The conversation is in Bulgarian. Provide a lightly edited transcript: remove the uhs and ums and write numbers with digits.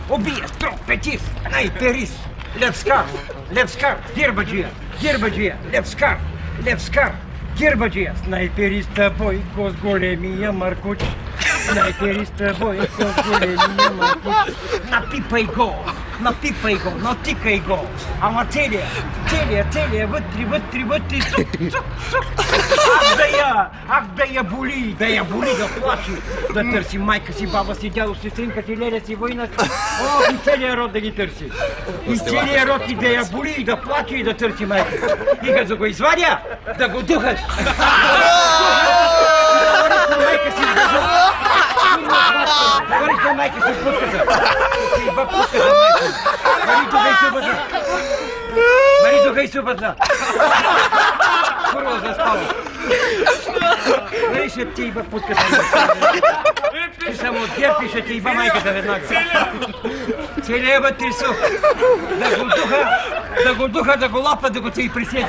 Убия, строг, петис, найперис, левскар, гербаджия, левскар, гербаджия, снайпери с тобой, кос големия маркуч, снайпери с тобой, кос големия маркуч. Напипай го, натикай го, ама телия, вътре, сук. Ах да я боли, да плачи, да търси майка си, баба си, дядо, сестринка си, леля си, войната. О, и целият род да ги търси. И целият род и да я боли, и да плаче, и да търси майка. И като го извадя, да го духаш. Говориш на майка си в путката. Мари, духай супата. Първо заспава. Мари, ще ти иба в путката. Ти само отгерпи, ще ти иба майката веднага. Целият вътре сух. Да го духа, да го лапа, да го те и присети.